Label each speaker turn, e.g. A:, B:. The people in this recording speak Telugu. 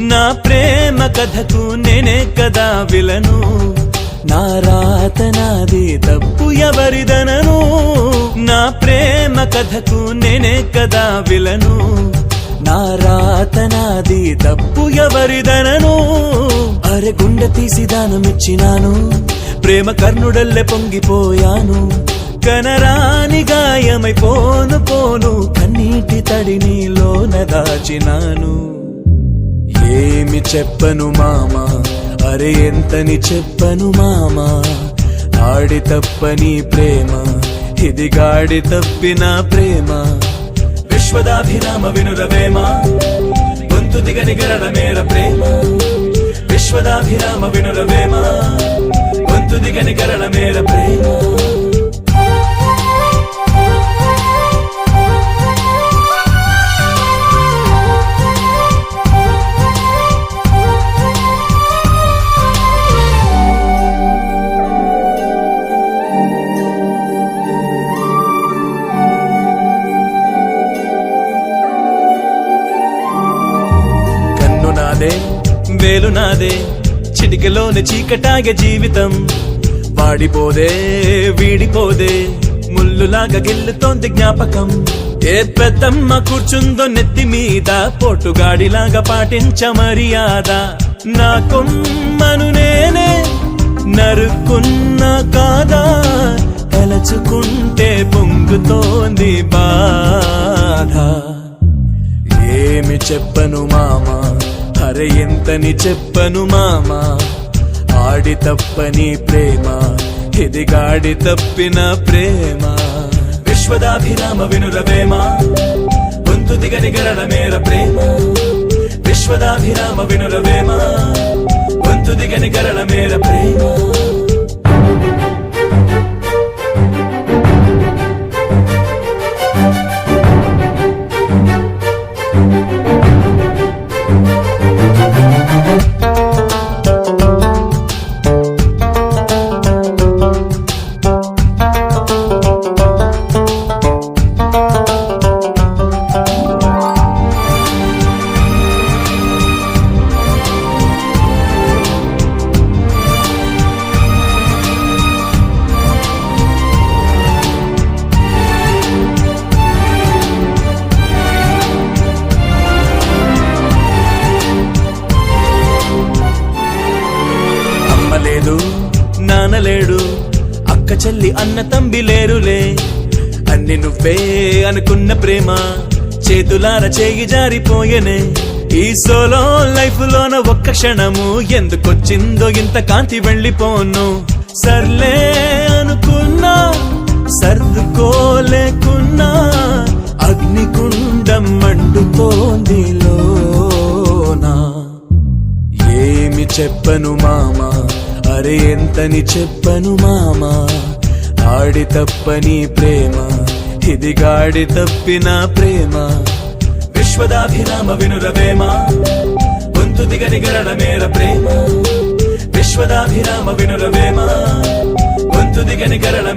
A: నా ప్రేమ కథకు నేనే కదా విలను, నా రాత నాది తప్పు ఎవరిదనను. నా ప్రేమ కథకు నేనే కదా విలను, నా రాత నాది తప్పు ఎవరిదనను. అరె గుండె తీసి దానమిచ్చినాను, ప్రేమ కర్ణుడల్లె పొంగిపోయాను. కనరాని గాయమై పోను పోను, కన్నీటి తడి నీలోన దాచినాను. ఏమి చెప్పను మామా, అరే ఎంతని చెప్పను మామా. ఆడి తప్పని ప్రేమ, ఇది గాడి తప్పిన ప్రేమ. విశ్వదాభిరామ వినురవేమ, గొంతు దిగని గరడ మేర ప్రేమ. విశ్వదాభిరామ వినురవేమ, గొంతు దిగని గరడ మేర ప్రేమ. వేలు నాదే, చిటికలోని చీకటాగే జీవితం. వాడిపోదే వీడిపోదే, ముల్లులాగా గిల్లుతోంది జ్ఞాపకం. ఏ పెద్దమ్మ కూర్చుందో నెత్తి మీద, పోటుగాడిలాగా పాటించ మర్యాద. నా కొమ్మను నేనే నరుక్కున్నా కాదా, తలచుకుంటే పొంగుతోంది బాధ. ఏమి చెప్పను మామా, అరే ఎంతని చెప్పను మామా. ఆడి తప్పని ప్రేమ, ఇది గాడి తప్పిన ప్రేమ. విశ్వదాభిరామ వినురవేమ, గొంతు దిగని గరడ మేర ప్రేమ. విశ్వదాభిరామ వినురవేమ, గొంతు దిగని గరడ మేర ప్రేమ. నానలేడు, అక్క చెల్లి అన్న తంబి లేరులే. అన్ని నువ్వే అనుకున్న ప్రేమ, చేతులార చేయి జారిపోయనే. ఈ సోలో లైఫ్ లోన ఒక్క క్షణము, ఎందుకొచ్చిందో ఇంత కాంతి వెళ్ళిపోను. సర్లే అనుకున్నా, సర్దుకోలేకున్నా, అగ్నికుండం మండుతోంది లోనా. ఏమి చెప్పను మామా, అరే ఎంతని చెప్పను మామా. ఆడి తప్పని ప్రేమ, ఇది గాడి తప్పిన ప్రేమ. విశ్వదాభిరామ వినురవేమ, గొంతు దిగని గరడ మేర ప్రేమ. విశ్వదాభిరామ వినురవేమ, గొంతు దిగని గరడ